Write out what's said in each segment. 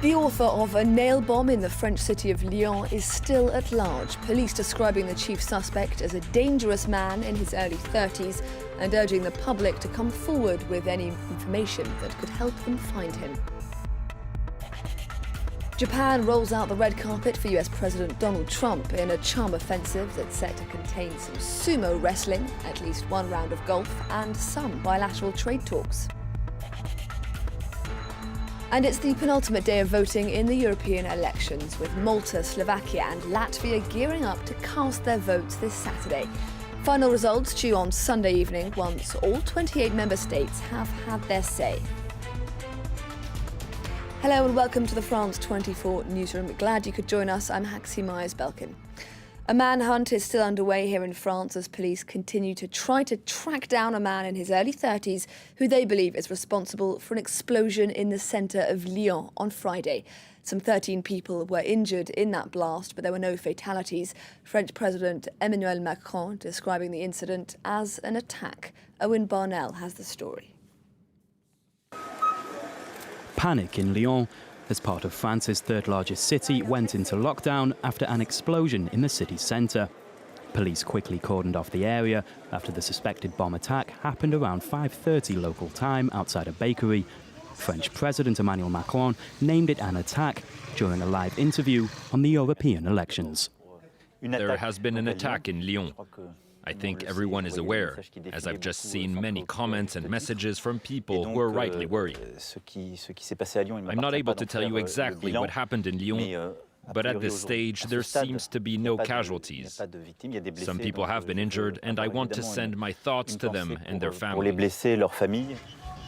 The author of a nail bomb in the French city of Lyon is still at large, police describing the chief suspect as a dangerous man in his early 30s and urging the public to come forward with any information that could help them find him. Japan rolls out the red carpet for US President Donald Trump in a charm offensive that's set to contain some sumo wrestling, at least one round of golf, and some bilateral trade talks. And it's the penultimate day of voting in the European elections, with Malta, Slovakia and Latvia gearing up to cast their votes this Saturday. Final results due on Sunday evening once all 28 member states have had their say. Hello and welcome to the France 24 newsroom. Glad you could join us. I'm Haxi Myers-Belkin. A manhunt is still underway here in France as police continue to try to track down a man in his early 30s who they believe is responsible for an explosion in the centre of Lyon on Friday. Some 13 people were injured in that blast, but there were no fatalities. French President Emmanuel Macron describing the incident as an attack. Owen Barnell has the story. Panic in Lyon, as part of France's third largest city, went into lockdown after an explosion in the city centre. Police quickly cordoned off the area after the suspected bomb attack happened around 5:30 local time outside a bakery. French President Emmanuel Macron named it an attack during a live interview on the European elections. There has been an attack in Lyon. I think everyone is aware, as I've just seen many comments and messages from people who are rightly worried. I'm not able to tell you exactly what happened in Lyon, but at this stage there seems to be no casualties. Some people have been injured, and I want to send my thoughts to them and their families.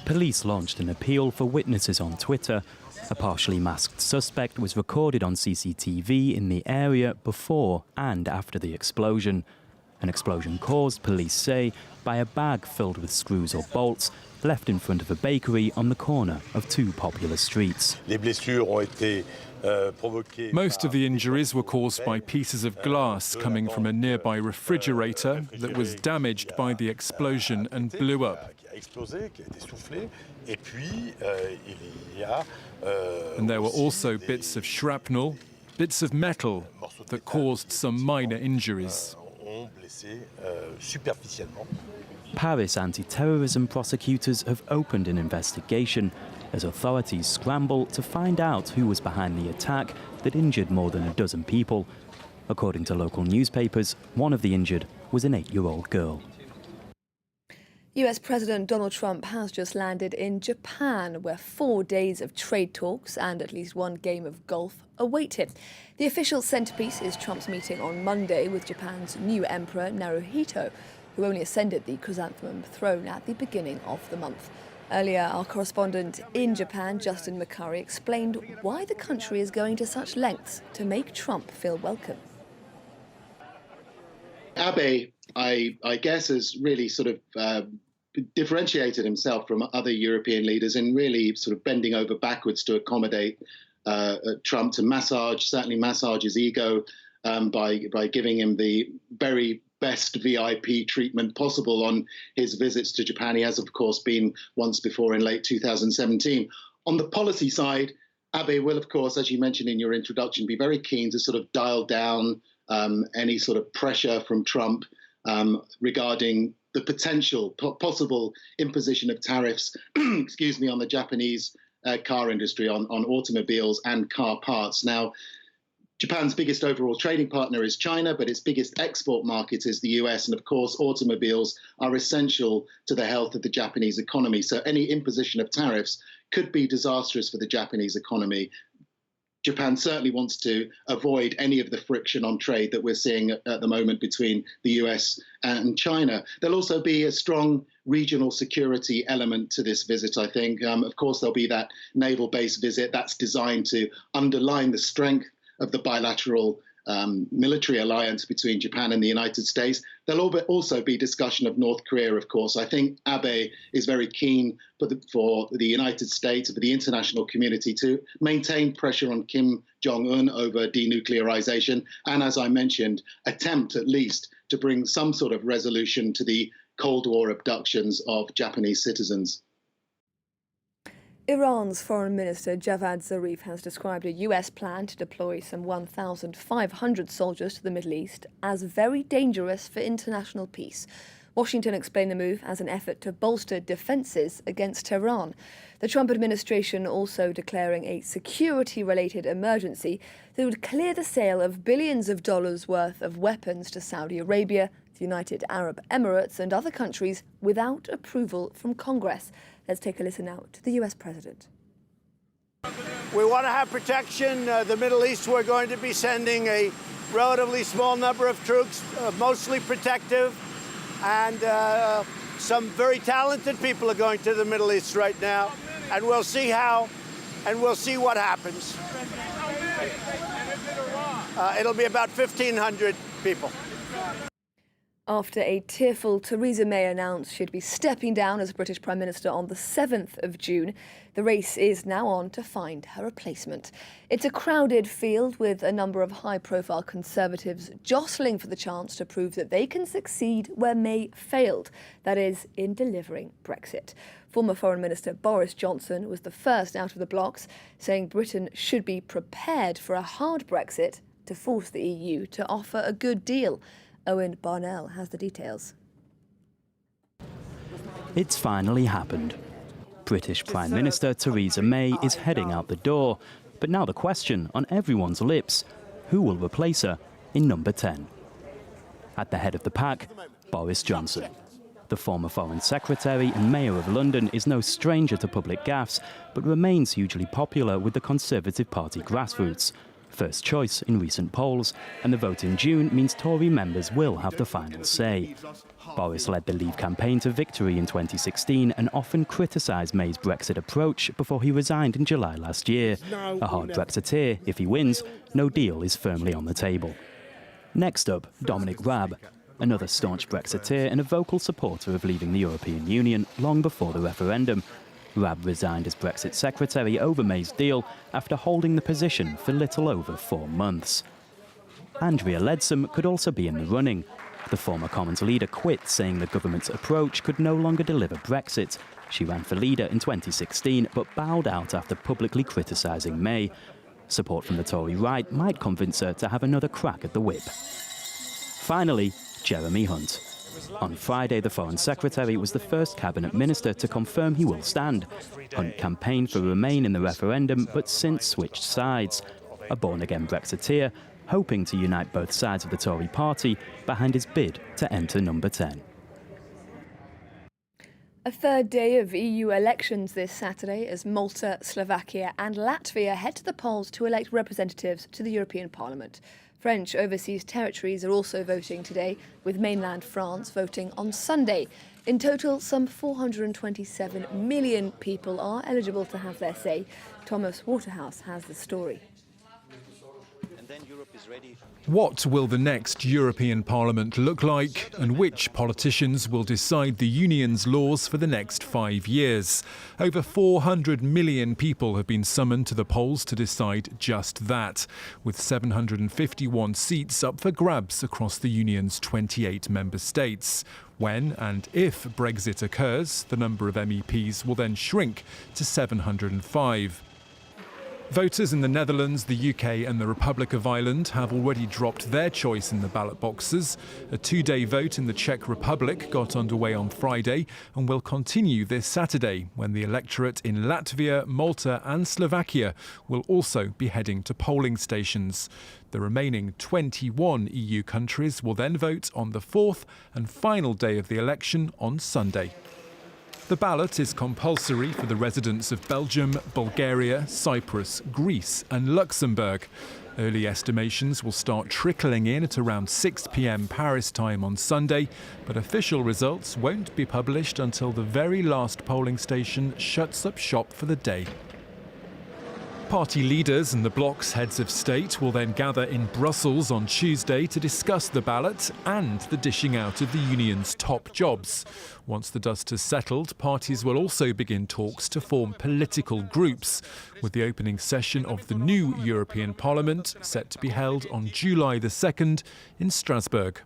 Police launched an appeal for witnesses on Twitter. A partially masked suspect was recorded on CCTV in the area before and after the explosion. An explosion caused, police say, by a bag filled with screws or bolts left in front of a bakery on the corner of two popular streets. Most of the injuries were caused by pieces of glass coming from a nearby refrigerator that was damaged by the explosion and blew up. And there were also bits of shrapnel, bits of metal that caused some minor injuries. Paris anti-terrorism prosecutors have opened an investigation as authorities scramble to find out who was behind the attack that injured more than a dozen people. According to local newspapers, one of the injured was an 8-year-old girl. US President Donald Trump has just landed in Japan, where 4 days of trade talks and at least one game of golf await him. The official centrepiece is Trump's meeting on Monday with Japan's new emperor, Naruhito, who only ascended the chrysanthemum throne at the beginning of the month. Earlier, our correspondent in Japan, Justin McCurry, explained why the country is going to such lengths to make Trump feel welcome. Abe, I guess, has really sort of differentiated himself from other European leaders in really sort of bending over backwards to accommodate Trump, to certainly massage his ego by giving him the very best VIP treatment possible on his visits to Japan. He has, of course, been once before in late 2017. On the policy side, Abe will, of course, as you mentioned in your introduction, be very keen to sort of dial down any sort of pressure from Trump regarding the potential, possible imposition of tariffs, excuse me, on the Japanese car industry, on automobiles and car parts. Now, Japan's biggest overall trading partner is China, but its biggest export market is the US. And of course, automobiles are essential to the health of the Japanese economy. So any imposition of tariffs could be disastrous for the Japanese economy. Japan certainly wants to avoid any of the friction on trade that we're seeing at the moment between the US and China. There'll also be a strong regional security element to this visit, I think. Of course, there'll be that naval base visit that's designed to underline the strength of the bilateral military alliance between Japan and the United States. There'll also be discussion of North Korea, of course. I think Abe is very keen for the United States, for the international community to maintain pressure on Kim Jong-un over denuclearization and, as I mentioned, attempt at least to bring some sort of resolution to the Cold War abductions of Japanese citizens. Iran's Foreign Minister Javad Zarif has described a US plan to deploy some 1,500 soldiers to the Middle East as very dangerous for international peace. Washington explained the move as an effort to bolster defences against Tehran. The Trump administration also declaring a security-related emergency that would clear the sale of billions of dollars worth of weapons to Saudi Arabia, the United Arab Emirates and other countries without approval from Congress. Let's take a listen now to the US President. We want to have protection. The Middle East, we're going to be sending a relatively small number of troops, mostly protective, and some very talented people are going to the Middle East right now, and we'll see what happens. It'll be about 1,500 people. After a tearful Theresa May announced she'd be stepping down as British Prime Minister on the 7th of June, the race is now on to find her replacement. It's a crowded field with a number of high-profile Conservatives jostling for the chance to prove that they can succeed where May failed, that is, in delivering Brexit. Former Foreign Minister Boris Johnson was the first out of the blocks, saying Britain should be prepared for a hard Brexit to force the EU to offer a good deal. Owen Barnell has the details. It's finally happened. British Prime Minister Theresa May is heading out the door. But now the question on everyone's lips, who will replace her in number 10? At the head of the pack, Boris Johnson. The former Foreign Secretary and Mayor of London is no stranger to public gaffes, but remains hugely popular with the Conservative Party grassroots. First choice in recent polls, and the vote in June means Tory members will have the final say. Boris led the Leave campaign to victory in 2016 and often criticised May's Brexit approach before he resigned in July last year. A hard Brexiteer, if he wins, no deal is firmly on the table. Next up, Dominic Raab, another staunch Brexiteer and a vocal supporter of leaving the European Union long before the referendum. Raab resigned as Brexit Secretary over May's deal after holding the position for little over 4 months. Andrea Leadsom could also be in the running. The former Commons leader quit, saying the government's approach could no longer deliver Brexit. She ran for leader in 2016 but bowed out after publicly criticising May. Support from the Tory right might convince her to have another crack at the whip. Finally, Jeremy Hunt. On Friday, the Foreign Secretary was the first cabinet minister to confirm he will stand. Hunt campaigned for Remain in the referendum, but since switched sides. A born-again Brexiteer, hoping to unite both sides of the Tory party behind his bid to enter number 10. A third day of EU elections this Saturday as Malta, Slovakia and Latvia head to the polls to elect representatives to the European Parliament. French overseas territories are also voting today, with mainland France voting on Sunday. In total, some 427 million people are eligible to have their say. Thomas Waterhouse has the story. What will the next European Parliament look like, and which politicians will decide the Union's laws for the next 5 years? Over 400 million people have been summoned to the polls to decide just that, with 751 seats up for grabs across the Union's 28 member states. When and if Brexit occurs, the number of MEPs will then shrink to 705. Voters in the Netherlands, the UK and the Republic of Ireland have already dropped their choice in the ballot boxes. A 2-day vote in the Czech Republic got underway on Friday and will continue this Saturday, when the electorate in Latvia, Malta and Slovakia will also be heading to polling stations. The remaining 21 EU countries will then vote on the 4th and final day of the election on Sunday. The ballot is compulsory for the residents of Belgium, Bulgaria, Cyprus, Greece and Luxembourg. Early estimations will start trickling in at around 6 p.m. Paris time on Sunday, but official results won't be published until the very last polling station shuts up shop for the day. Party leaders and the bloc's heads of state will then gather in Brussels on Tuesday to discuss the ballot and the dishing out of the union's top jobs. Once the dust has settled, parties will also begin talks to form political groups, with the opening session of the new European Parliament set to be held on July the 2nd in Strasbourg.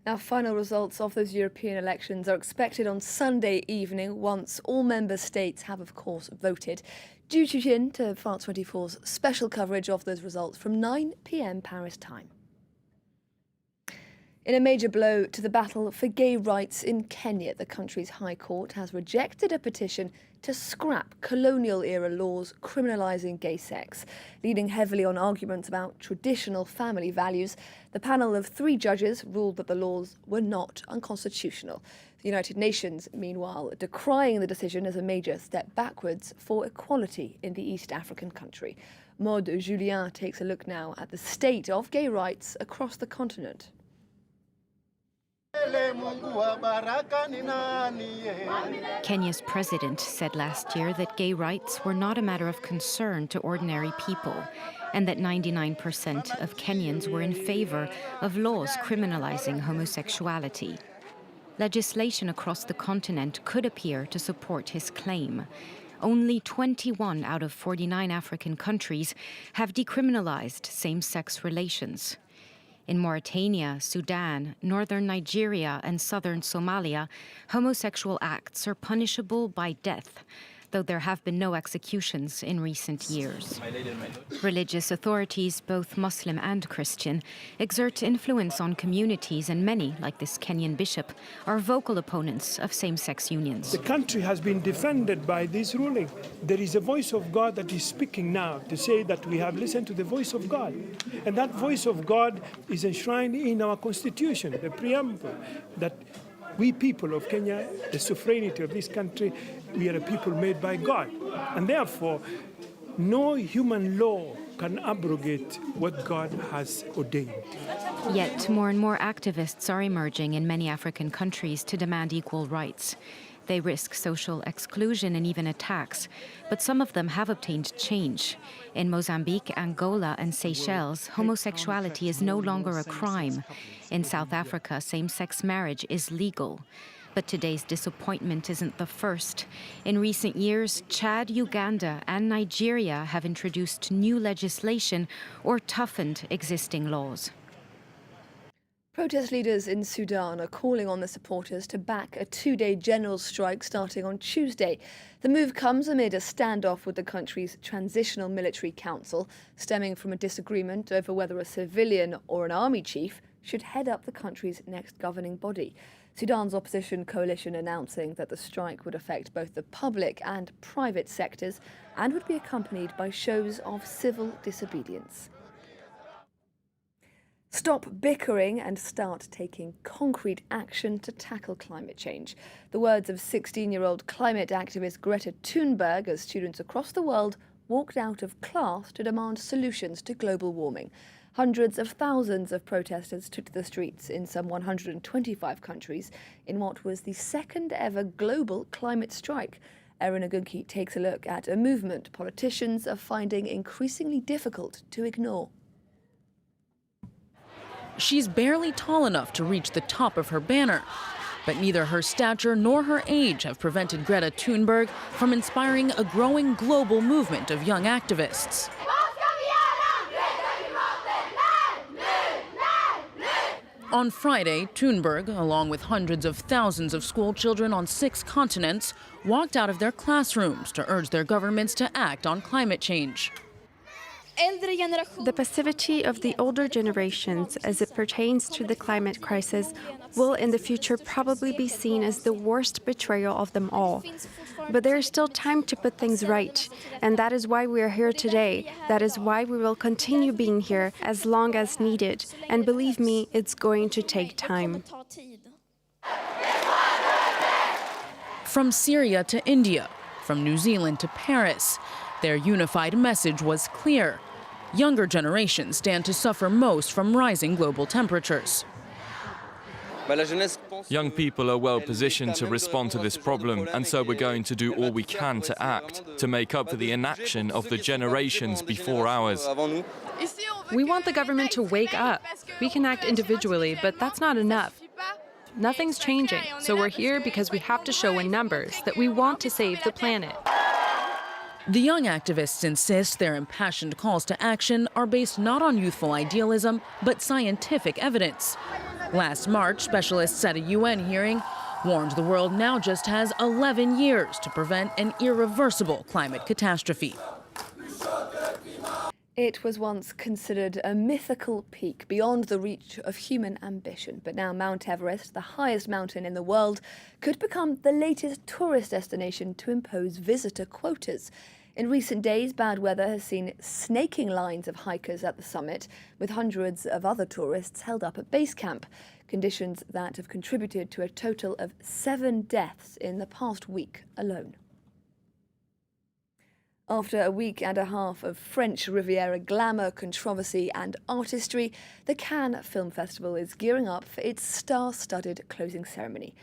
Now, final results of those European elections are expected on Sunday evening once all member states have, of course, voted. Do tune in to France 24's special coverage of those results from 9 p.m. Paris time. In a major blow to the battle for gay rights in Kenya, the country's High Court has rejected a petition to scrap colonial-era laws criminalising gay sex. Leaning heavily on arguments about traditional family values, the panel of 3 judges ruled that the laws were not unconstitutional. The United Nations, meanwhile, decrying the decision as a major step backwards for equality in the East African country. Maud Julien takes a look now at the state of gay rights across the continent. Kenya's president said last year that gay rights were not a matter of concern to ordinary people, and that 99% of Kenyans were in favor of laws criminalizing homosexuality. Legislation across the continent could appear to support his claim. Only 21 out of 49 African countries have decriminalized same-sex relations. In Mauritania, Sudan, northern Nigeria, and southern Somalia, homosexual acts are punishable by death, though there have been no executions in recent years. Religious authorities, both Muslim and Christian, exert influence on communities, and many, like this Kenyan bishop, are vocal opponents of same-sex unions. The country has been defended by this ruling. There is a voice of God that is speaking now to say that we have listened to the voice of God. And that voice of God is enshrined in our constitution, the preamble, that we people of Kenya, the sovereignty of this country, we are a people made by God. And therefore, no human law can abrogate what God has ordained. Yet more and more activists are emerging in many African countries to demand equal rights. They risk social exclusion and even attacks, but some of them have obtained change. In Mozambique, Angola, and Seychelles, homosexuality is no longer a crime. In South Africa, same-sex marriage is legal. But today's disappointment isn't the first. In recent years, Chad, Uganda, and Nigeria have introduced new legislation or toughened existing laws. Protest leaders in Sudan are calling on the supporters to back a 2-day general strike starting on Tuesday. The move comes amid a standoff with the country's Transitional Military Council, stemming from a disagreement over whether a civilian or an army chief should head up the country's next governing body. Sudan's opposition coalition announcing that the strike would affect both the public and private sectors and would be accompanied by shows of civil disobedience. Stop bickering and start taking concrete action to tackle climate change. The words of 16-year-old climate activist Greta Thunberg as students across the world walked out of class to demand solutions to global warming. Hundreds of thousands of protesters took to the streets in some 125 countries in what was the second ever global climate strike. Erin Ogunki takes a look at a movement politicians are finding increasingly difficult to ignore. She's barely tall enough to reach the top of her banner, but neither her stature nor her age have prevented Greta Thunberg from inspiring a growing global movement of young activists. On Friday, Thunberg, along with hundreds of thousands of school children on 6 continents, walked out of their classrooms to urge their governments to act on climate change. The passivity of the older generations as it pertains to the climate crisis will in the future probably be seen as the worst betrayal of them all. But there is still time to put things right, and that is why we are here today. That is why we will continue being here as long as needed. And believe me, it's going to take time. From Syria to India, from New Zealand to Paris, their unified message was clear. Younger generations stand to suffer most from rising global temperatures. Young people are well positioned to respond to this problem, and so we're going to do all we can to act, to make up for the inaction of the generations before ours. We want the government to wake up. We can act individually, but that's not enough. Nothing's changing, so we're here because we have to show in numbers that we want to save the planet. The young activists insist their impassioned calls to action are based not on youthful idealism, but scientific evidence. Last March, specialists at a UN hearing warned the world now just has 11 years to prevent an irreversible climate catastrophe. It was once considered a mythical peak beyond the reach of human ambition, but now Mount Everest, the highest mountain in the world, could become the latest tourist destination to impose visitor quotas. In recent days, bad weather has seen snaking lines of hikers at the summit, with hundreds of other tourists held up at base camp, conditions that have contributed to a total of 7 deaths in the past week alone. After a week and a half of French Riviera glamour, controversy and artistry, the Cannes Film Festival is gearing up for its star-studded closing ceremony.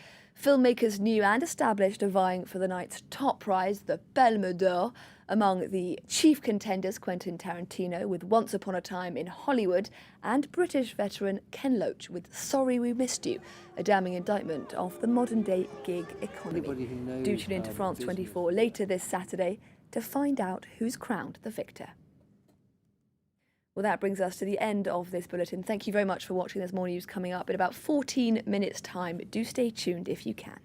Filmmakers new and established are vying for the night's top prize, the Palme d'Or. Among the chief contenders, Quentin Tarantino with Once Upon a Time in Hollywood, and British veteran Ken Loach with Sorry We Missed You, a damning indictment of the modern-day gig economy. Do tune in to France 24 later this Saturday to find out who's crowned the victor. Well, that brings us to the end of this bulletin. Thank you very much for watching. There's more news coming up in about 14 minutes' time. Do stay tuned if you can.